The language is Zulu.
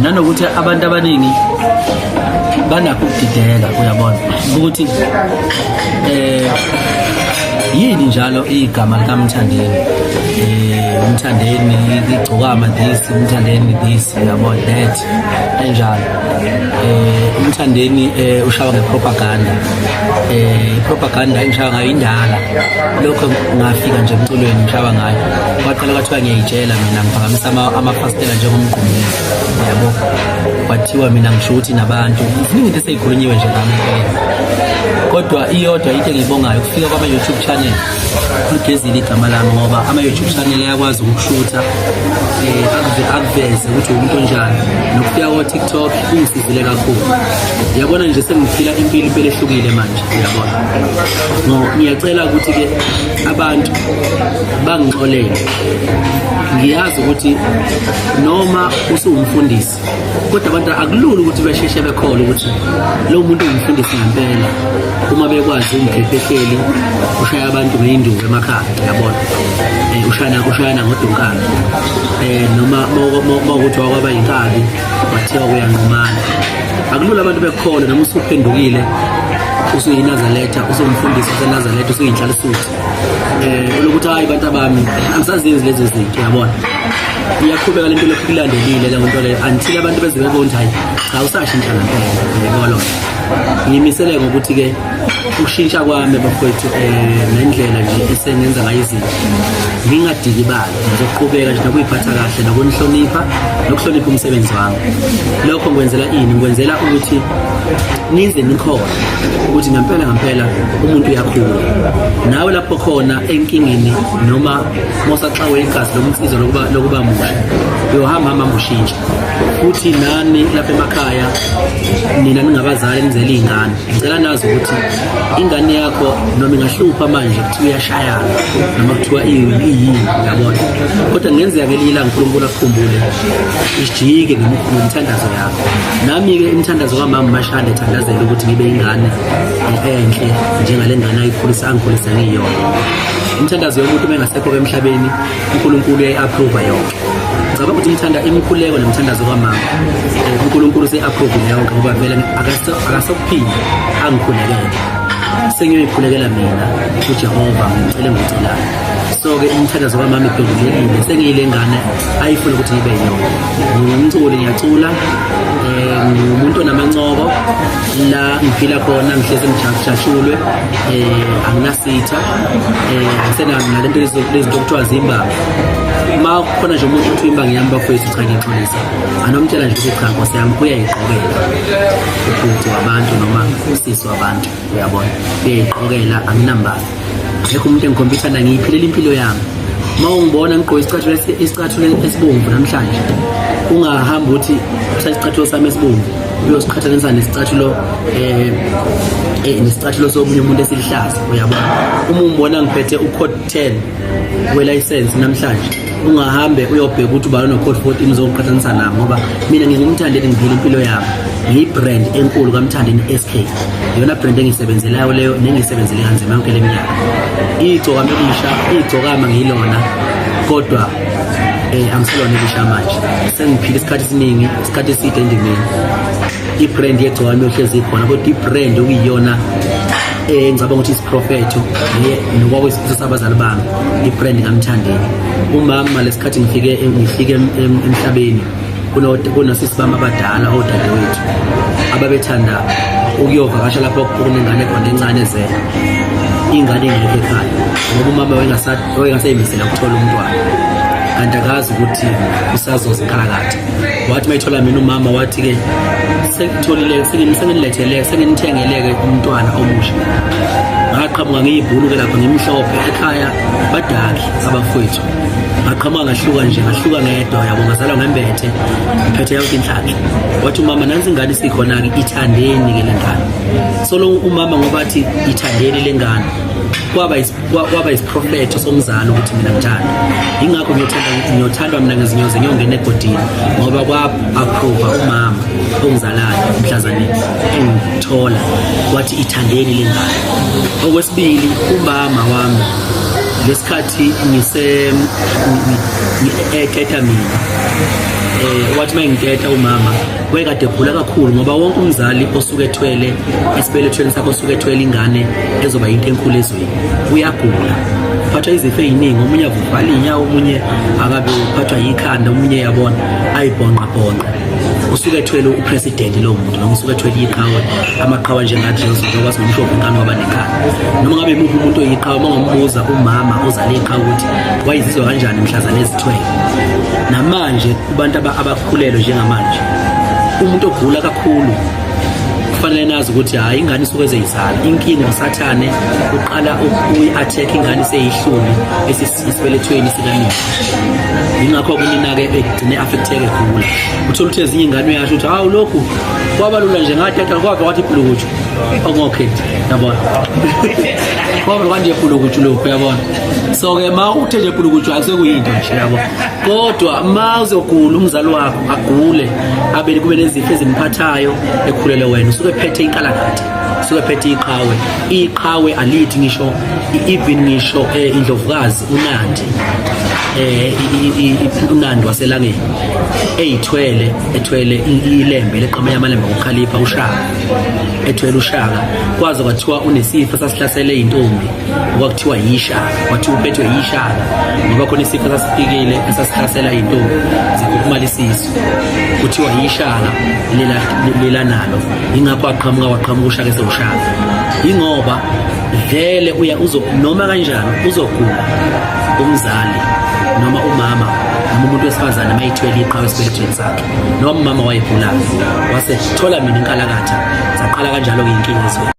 Nanokuthi abantu abaningi banakho ukudideka uyabona ukuthi yini njalo igama likaMthandeni uMthandeni igcokama this uMthandeni this uyabona that enjalo uMthandeni ushawa ngepropaganda propaganda engishaya ngayo indala lokho ngafika nje emculweni ngishaba ngayo kwaqala kwathiwa ngiyayitshela mina ngiphakamisa amafastela njengomgqumeli yabo kwathiwa mina ngisho ukuthi nabantu iziningi into eseyikhulunyiwe nje ngami kodwa iyodwa into engiyibongayo kufika kwama YouTube channel ligezile igama lami ngoba ama YouTube channel ayakwazi ukushutha akuveze ukuthi umuntu onjani nokufika kwa TikTok kungisizile kakhulu yabona nje sengiphila impilo ehlukile manje yabona ngiyacela ukuthi ke abantu bangixolele ngiyazi ukuthi noma usumfundisi kodwa abantu akulula ukuthi besheshe bekhole ukuthi lo muntu umfundisi ngempela uma bekwazi umkhephehleli ushaya abantu ngeinduku emakhaya yabona ushayana ngodunkana noma mawukuthi wakwaba inkabi wathiwa kuyanqumana akulula abantu bekhole noma usuphendukile usuyinazaletha usumfundisi waseNazaretha usuyinhlala isuthi ukuthi hayi bantu abami angisazenzi lezi zinto yabona iyaqhubeka lento lokulandelile le nto le until abantu beze bebona ukuthi hayi cha usashintsha ngempela yabona ngimisele ngokuthi ke ukushintsha kwami bafowethu nendlela nje esengenza ngayo izinto ngingadiki bani ngizoqhubeka nje nokuyiphatha kahle nokunihlonipha nokuhlonipha umsebenzi wami lokho ngikwenzela ini ngikwenzela ukuthi nize nikhona ukuthi ngempela umuntu uyakhula nawe lapho khona enkingeni noma mosaxawe igazi lomtsizo lokuba musha uyohamba mushintsha futhi nani lapha emakhaya nina ningabazali nizela izingane ngicela nazi ukuthi ingane yakho noma ingahlupha manje ukuthi uyashayana noma kuthiwa iyini yabona kodwa ngenzeka ngelila uNkulunkulu akukhumbule isijike ngomthandazo yakho nami ke imthandazo kaMama Mashande ethandazela ukuthi ngibe ingane enhle njengale ngane ayikhulisa angikhulisa ngiyona imthandazo yomuntu mengasekho emhlabeni uNkulunkulu uyayiapprove yonke ngicabanga ukuthi ngithanda imikhuleko nemthandazo kaMama uNkulunkulu useapprove yonke ngoba vele akasokuphila angikhulekele sengiyoyikhulekela mina uJehova ngicela ngicelayo so ke imthandazo kaMama iphendulekile sengiyile ngane ayifuna ukuthi ngibe yona ngumculi ngiyacula umuntu onamancoko la ngiphila khona ngihleze ngijashulwe anginasitha ngisenalo lento lezinto okuthiwa zimbanga ma khona nje umuntu uthi imbanga yami bafowethu cha ngiyixolisa anomtshela nje ukuthi cha Nkosi yami uyayiqokela ukuthi wabantu noma usisi wabantu uyabona uyayiqokela anginambala akekho umuntu engikhompyuthana ngiyiphilela impilo yami ma ungibona ngigqoka isicathulo esibomvu namhlanje ungahamba uthi isicathulo sami esibomvu uyosiqhathanisa nesicathulo nesicathulo somunye umuntu esilihlaza uyabona uma ungibona ngiphethe ucode 10 welicense namhlanje ungahambe uyobheka ukuthi uba no-code 14 uzoqhathanisa nami ngoba mina ngingumthandeni ngiphila impilo yami ngiyibrand enkulu kaMthandeni SK iyona brand engiyisebenzelayo leyo nengiyisebenzele kanzima yonke leminyaka igcokama elisha igcokama ngiyilona kodwa angiselona elisha manje sengiphila isikhathi esiningi isikhathi eside endimeni ibrand yegcokama yohlezi ikhona kodwa ibrand okuyiyona ngicabanga ukuthi isiprofetho nokwakwesikhathi sabazali bami ibrand kaMthandeni umama lesikhathi ngifike emhlabeni kunosisi bami abadala odadewethu ababethanda ukuyovakasha lapho kunengane khona encane ingane engekho ekhaya ngoba umama wayengaseyimisela ukuthola umntwana kanti akazi ukuthi usazozikhalakade wathi mayithola mina umama wathi ke sengitholile sengilethele senginithengeleke umntwana omusha ngaqhamuka ngiyibhulu ke lapha ngimhlophe ekhaya badaki abafowethu ngaqhamuka ngahluka ngedwa yabo ngazalwa ngembethe ngiphethe yonke inhlanhla wathi umama nansi ingane sikhona ke ithandeni ke lengane so lo umama ngoba athi ithandeni lengane kwaba isiprofetho somzalo ukuthi mina ngithanda. Ingakho ngiyothandwa mina ngezinyozi ngiyongena egodini ngoba kwa-approve umama ongizalayo mhlazane engithola wathi ithandeni lengane. Okwesibili, umama wami lesikhathi ekhetha mina wathi mayengikhetha umama wayekade egula kakhulu ngoba wonke umzali osuke ethwele esibelethweni sakho osuke ethwele ingane ezoba into enkulu ezweni uyagula, uphathwa izifo eziningi, omunye avuvala inyawo, omunye akabe uphathwa yikhanda, omunye yabona ayibhonqa usuke ethwele upresident lo muntu noma usuke ethwele iqhawe, amaqhawe njengathi njengoba singumshophi inkani waba nekhanda noma ngabe imuphi umuntu oyiqhawe mongambuza umama ozale iqhawe ukuthi wayizizwa kanjani mhlazane ezithwele. Namanje kubantu abakhulelwe njengamanje umuntu ogula kakhulu kufanele nazi ukuthi hayi ingane isuke ezeyizala, inkinga usathane uqala uyi-attack ingane seyihlumi esisibelethweni sikanina. Ingakho kunina-ke egcine affecteke gula, uthola ukuthi ezinye ingane uyasho ukuthi hawu lokhu kwaba lula nje ngathatha kwaba kwathi ibhulukuju ongokhethi, yabona kwaba kwanje ibhulukuju lokhu, yabona. So-ke ma uthe nje ibhulukuju asekuyinto nje, yabo, kodwa ma uzogula umzali wakho agule abe kube nezifo ezimphathayo ekhulele wena usuke ephethe inkalakatha, usuke ephethe iqhawe alithi ngisho even ngisho indlovukazi uNandi waselangeni ethwele ilembe leqama yamalembe ngokhalipha uShaka, ethwele uShaka kwaze kwathiwa unesifo sasihlasele intombi okwakuthiwa yishaka, wathi uphethwe yishaka ngoba khona isifo sasifikile esasihlasela intombi zikhuphuma lesisu kuthiwa yishaka lela nalo. Ingakho waqhamuka uShaka esewuShaka, ingoba vele noma kanjani uzogula umzali noma umama noma umuntu wesifazane mayithwele iqhawe esibelethweni sakhe noma umama wayegula wasethola mina inkalakatha, saqala kanjalo-ke inkinga ezweni.